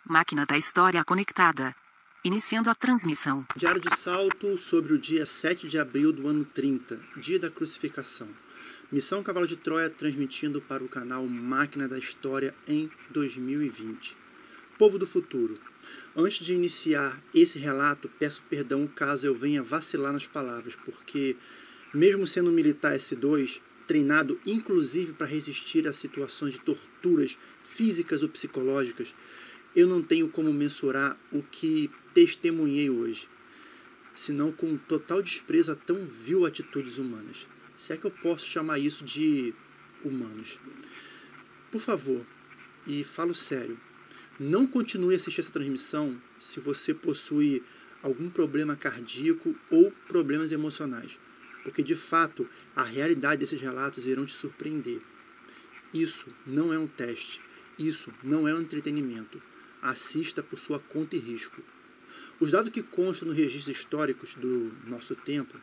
Máquina da história conectada. Iniciando a transmissão. Diário de salto sobre o dia 7 de abril do ano 30, dia da crucificação. Missão Cavalo de Troia transmitindo para o canal Máquina da História em 2020. Povo do futuro, antes de iniciar esse relato, peço perdão caso eu venha vacilar nas palavras, porque mesmo sendo um militar S2, treinado inclusive para resistir a situações de torturas físicas ou psicológicas, eu não tenho como mensurar o que testemunhei hoje, senão com total desprezo a tão vil atitudes humanas. Se é que eu posso chamar isso de humanos. Por favor, e falo sério, não continue a assistir essa transmissão se você possui algum problema cardíaco ou problemas emocionais, porque de fato a realidade desses relatos irão te surpreender. Isso não é um teste, isso não é um entretenimento. Assista por sua conta e risco. Os dados que constam nos registros históricos do nosso tempo,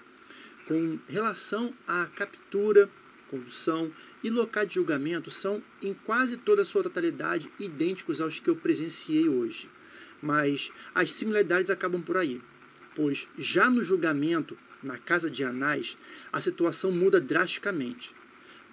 com relação à captura, condução e local de julgamento, são em quase toda a sua totalidade idênticos aos que eu presenciei hoje. Mas as similaridades acabam por aí, pois já no julgamento, na casa de Anás, a situação muda drasticamente.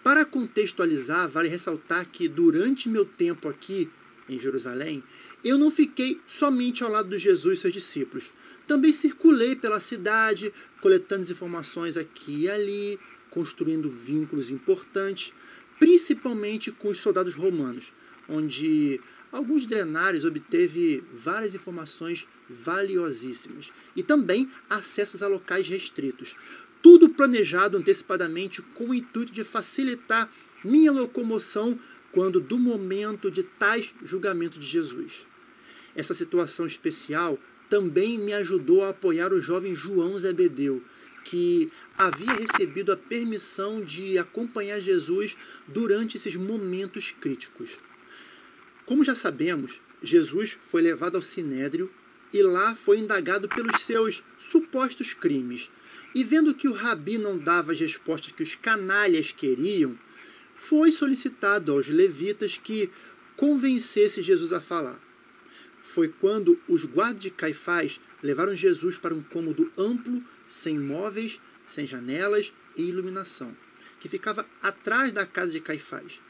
Para contextualizar, vale ressaltar que durante meu tempo aqui em Jerusalém, eu não fiquei somente ao lado de Jesus e seus discípulos. Também circulei pela cidade, coletando as informações aqui e ali, construindo vínculos importantes, principalmente com os soldados romanos, onde alguns drenários obteve várias informações valiosíssimas e também acessos a locais restritos. Tudo planejado antecipadamente com o intuito de facilitar minha locomoção quando do momento de tais julgamento de Jesus. Essa situação especial também me ajudou a apoiar o jovem João Zebedeu, que havia recebido a permissão de acompanhar Jesus durante esses momentos críticos. Como já sabemos, Jesus foi levado ao Sinédrio e lá foi indagado pelos seus supostos crimes. E vendo que o rabi não dava as respostas que os canalhas queriam, foi solicitado aos levitas que convencesse Jesus a falar. Foi quando os guardas de Caifás levaram Jesus para um cômodo amplo, sem móveis, sem janelas e iluminação, que ficava atrás da casa de Caifás.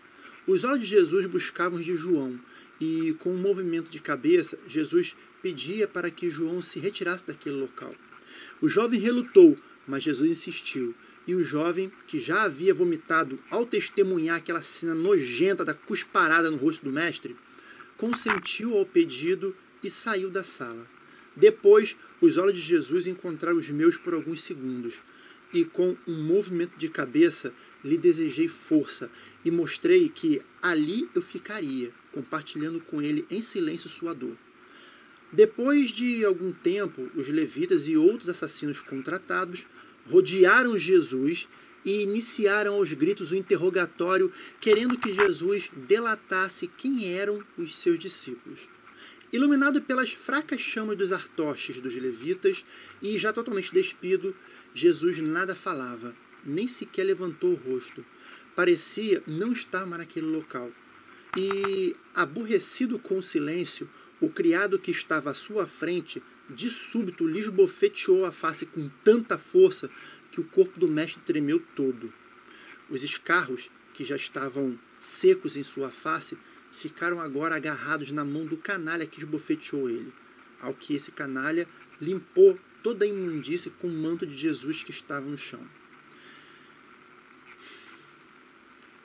Os olhos de Jesus buscavam os de João, e com um movimento de cabeça, Jesus pedia para que João se retirasse daquele local. O jovem relutou, mas Jesus insistiu. E o jovem, que já havia vomitado ao testemunhar aquela cena nojenta da cusparada no rosto do mestre, consentiu ao pedido e saiu da sala. Depois, os olhos de Jesus encontraram os meus por alguns segundos, e com um movimento de cabeça lhe desejei força e mostrei que ali eu ficaria, compartilhando com ele em silêncio sua dor. Depois de algum tempo, os levitas e outros assassinos contratados rodearam Jesus e iniciaram aos gritos o interrogatório, querendo que Jesus delatasse quem eram os seus discípulos. Iluminado pelas fracas chamas dos artoches dos levitas e já totalmente despido, Jesus nada falava, nem sequer levantou o rosto. Parecia não estar mais naquele local. E, aborrecido com o silêncio, o criado que estava à sua frente de súbito lhe esbofeteou a face com tanta força que o corpo do mestre tremeu todo. Os escarros, que já estavam secos em sua face, ficaram agora agarrados na mão do canalha que esbofeteou ele, ao que esse canalha limpou toda a imundície com o manto de Jesus que estava no chão.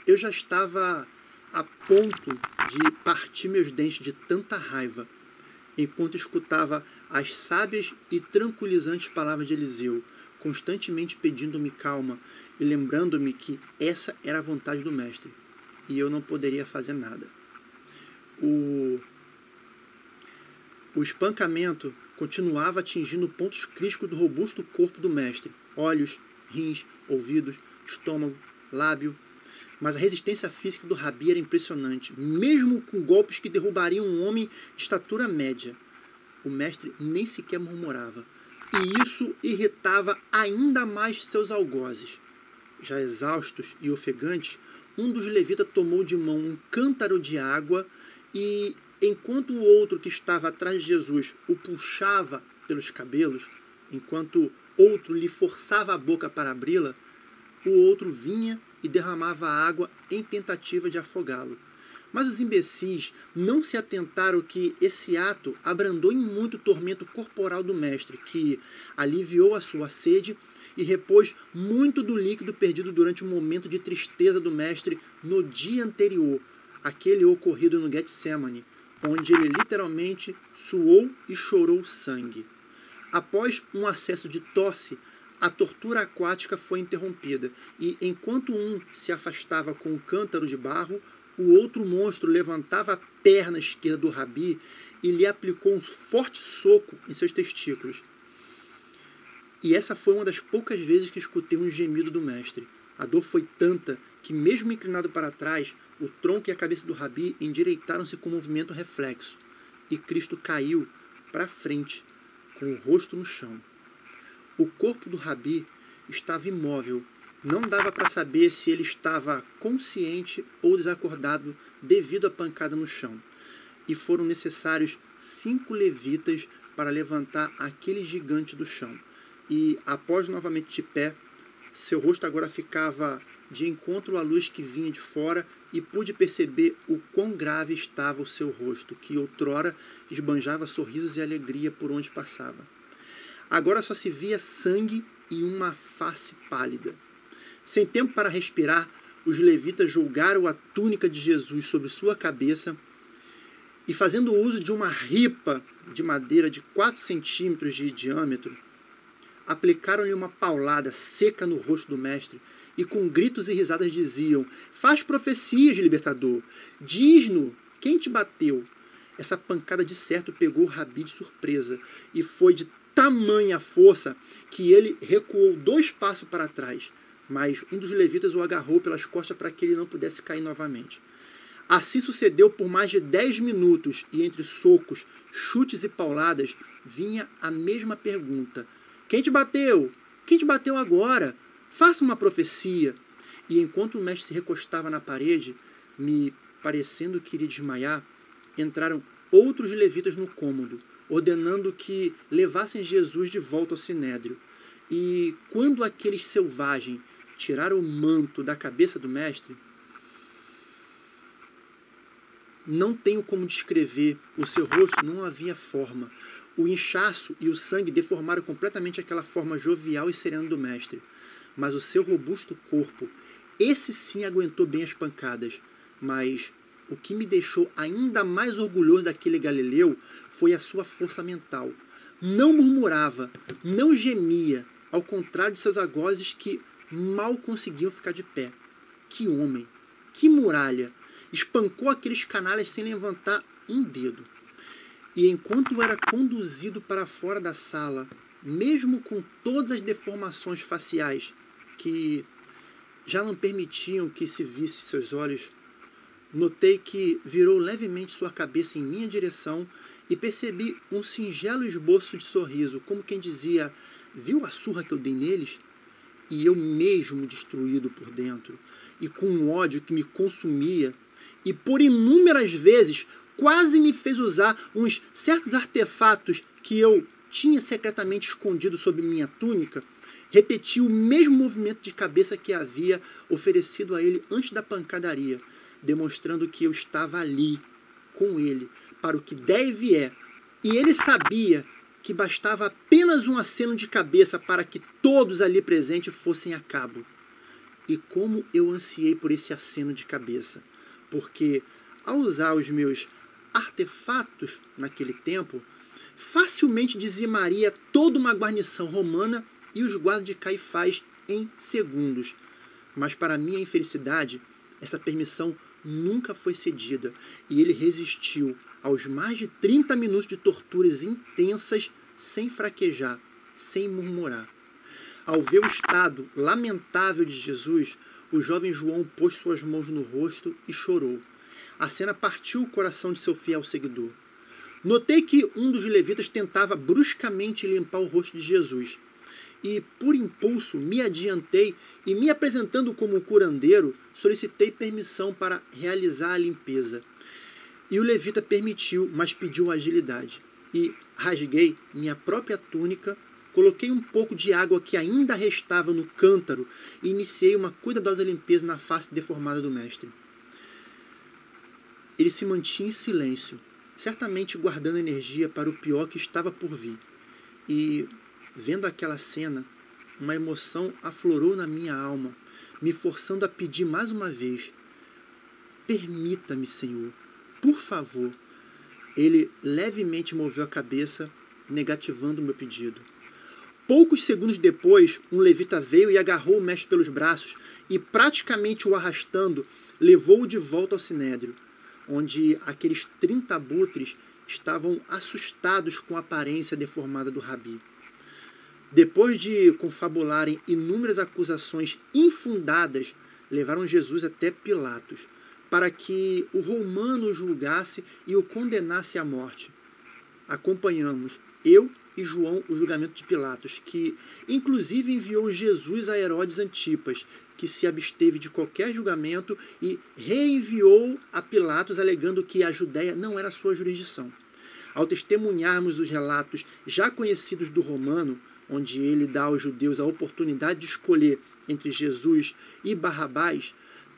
Eu já estava a ponto de partir meus dentes de tanta raiva, enquanto escutava as sábias e tranquilizantes palavras de Eliseu, constantemente pedindo-me calma e lembrando-me que essa era a vontade do mestre, e eu não poderia fazer nada. O espancamento continuava atingindo pontos críticos do robusto corpo do mestre, olhos, rins, ouvidos, estômago, lábio, mas a resistência física do rabi era impressionante, mesmo com golpes que derrubariam um homem de estatura média. O mestre nem sequer murmurava, e isso irritava ainda mais seus algozes. Já exaustos e ofegantes, um dos levitas tomou de mão um cântaro de água e enquanto o outro que estava atrás de Jesus o puxava pelos cabelos, enquanto outro lhe forçava a boca para abri-la, o outro vinha e derramava água em tentativa de afogá-lo. Mas os imbecis não se atentaram que esse ato abrandou em muito o tormento corporal do mestre, que aliviou a sua sede e repôs muito do líquido perdido durante o momento de tristeza do mestre no dia anterior, aquele ocorrido no Getsemane, onde ele literalmente suou e chorou sangue. Após um acesso de tosse, a tortura aquática foi interrompida, e enquanto um se afastava com um cântaro de barro, o outro monstro levantava a perna esquerda do Rabi e lhe aplicou um forte soco em seus testículos. E essa foi uma das poucas vezes que escutei um gemido do mestre. A dor foi tanta que, mesmo inclinado para trás, o tronco e a cabeça do Rabi endireitaram-se com um movimento reflexo, e Cristo caiu para frente, com o rosto no chão. O corpo do Rabi estava imóvel. Não dava para saber se ele estava consciente ou desacordado devido à pancada no chão. E foram necessários 5 levitas para levantar aquele gigante do chão. E, após novamente de pé, seu rosto agora ficava de encontro à luz que vinha de fora, e pude perceber o quão grave estava o seu rosto, que outrora esbanjava sorrisos e alegria por onde passava. Agora só se via sangue e uma face pálida. Sem tempo para respirar, os levitas julgaram a túnica de Jesus sobre sua cabeça e, fazendo uso de uma ripa de madeira de 4 centímetros de diâmetro, aplicaram-lhe uma paulada seca no rosto do mestre e, com gritos e risadas, diziam: "Faz profecias, libertador! Diz-nos quem te bateu!" Essa pancada de certo pegou o Rabi de surpresa, e foi de tamanha força que ele recuou 2 passos para trás, mas um dos levitas o agarrou pelas costas para que ele não pudesse cair novamente. Assim sucedeu por mais de 10 minutos, e entre socos, chutes e pauladas vinha a mesma pergunta: "Quem te bateu? Quem te bateu agora? Faça uma profecia." E enquanto o mestre se recostava na parede, me parecendo que iria desmaiar, entraram outros levitas no cômodo, ordenando que levassem Jesus de volta ao sinédrio. E quando aqueles selvagens tiraram o manto da cabeça do mestre, não tenho como descrever, o seu rosto não havia forma. O inchaço e o sangue deformaram completamente aquela forma jovial e serena do mestre. Mas o seu robusto corpo, esse sim aguentou bem as pancadas. Mas o que me deixou ainda mais orgulhoso daquele galileu foi a sua força mental. Não murmurava, não gemia, ao contrário de seus algozes que mal conseguiam ficar de pé. Que homem! Que muralha! Espancou aqueles canalhas sem levantar um dedo. E enquanto era conduzido para fora da sala, mesmo com todas as deformações faciais que já não permitiam que se visse seus olhos, notei que virou levemente sua cabeça em minha direção e percebi um singelo esboço de sorriso, como quem dizia: "Viu a surra que eu dei neles?" E eu mesmo destruído por dentro, e com um ódio que me consumia, e por inúmeras vezes quase me fez usar uns certos artefatos que eu tinha secretamente escondido sob minha túnica, repeti o mesmo movimento de cabeça que havia oferecido a ele antes da pancadaria, demonstrando que eu estava ali, com ele, para o que der e vier. E ele sabia que bastava apenas um aceno de cabeça para que todos ali presentes fossem a cabo. E como eu ansiei por esse aceno de cabeça, porque, ao usar os meus artefatos naquele tempo, facilmente dizimaria toda uma guarnição romana e os guardas de Caifás em segundos. Mas, para minha infelicidade, essa permissão nunca foi cedida, e ele resistiu aos mais de 30 minutos de torturas intensas, sem fraquejar, sem murmurar. Ao ver o estado lamentável de Jesus, o jovem João pôs suas mãos no rosto e chorou. A cena partiu o coração de seu fiel seguidor. Notei que um dos levitas tentava bruscamente limpar o rosto de Jesus, e, por impulso, me adiantei e, me apresentando como curandeiro, solicitei permissão para realizar a limpeza. E o levita permitiu, mas pediu agilidade. E rasguei minha própria túnica, coloquei um pouco de água que ainda restava no cântaro e iniciei uma cuidadosa limpeza na face deformada do mestre. Ele se mantinha em silêncio, certamente guardando energia para o pior que estava por vir. E, vendo aquela cena, uma emoção aflorou na minha alma, me forçando a pedir mais uma vez: permita-me, Senhor, por favor. Ele levemente moveu a cabeça, negativando o meu pedido. Poucos segundos depois, um levita veio e agarrou o mestre pelos braços e, praticamente o arrastando, levou-o de volta ao sinédrio, onde aqueles 30 abutres estavam assustados com a aparência deformada do rabi. Depois de confabularem inúmeras acusações infundadas, levaram Jesus até Pilatos, para que o romano o julgasse e o condenasse à morte. Acompanhamos, eu e João, o julgamento de Pilatos, que inclusive enviou Jesus a Herodes Antipas, que se absteve de qualquer julgamento e reenviou a Pilatos, alegando que a Judéia não era sua jurisdição. Ao testemunharmos os relatos já conhecidos do romano, onde ele dá aos judeus a oportunidade de escolher entre Jesus e Barrabás,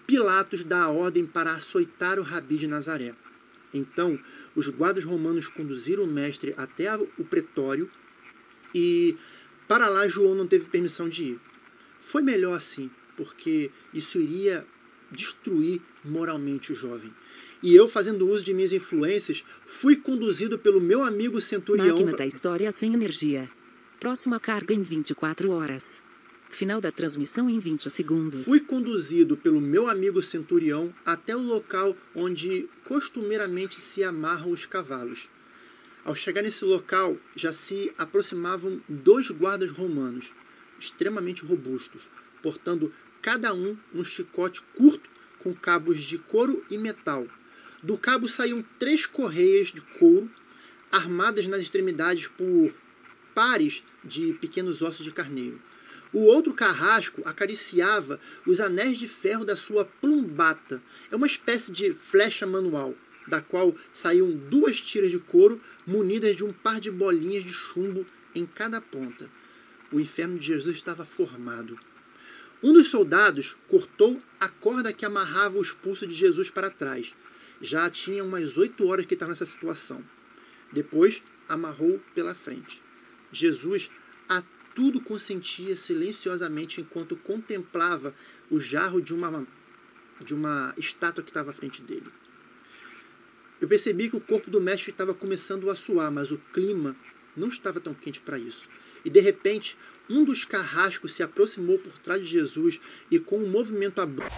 Pilatos dá a ordem para açoitar o rabi de Nazaré. Então, os guardas romanos conduziram o mestre até o pretório e para lá João não teve permissão de ir. Foi melhor assim, porque isso iria destruir moralmente o jovem. E eu, fazendo uso de minhas influências, fui conduzido pelo meu amigo centurião... Máquina da história sem energia. Próxima carga em 24 horas. Final da transmissão em 20 segundos. Fui conduzido pelo meu amigo centurião até o local onde costumeiramente se amarram os cavalos. Ao chegar nesse local, já se aproximavam 2 guardas romanos, extremamente robustos, portando cada um chicote curto com cabos de couro e metal. Do cabo saíam 3 correias de couro, armadas nas extremidades por pares de pequenos ossos de carneiro. O outro carrasco acariciava os anéis de ferro da sua plumbata. É uma espécie de flecha manual, da qual saíam 2 tiras de couro munidas de um par de bolinhas de chumbo em cada ponta. O inferno de Jesus estava formado. Um dos soldados cortou a corda que amarrava os pulsos de Jesus para trás. Já tinha umas 8 horas que estava nessa situação. Depois, amarrou pela frente. Jesus a tudo consentia silenciosamente enquanto contemplava o jarro de uma estátua que estava à frente dele. Eu percebi que o corpo do mestre estava começando a suar, mas o clima não estava tão quente para isso. E, de repente, um dos carrascos se aproximou por trás de Jesus e, com um movimento abrupto...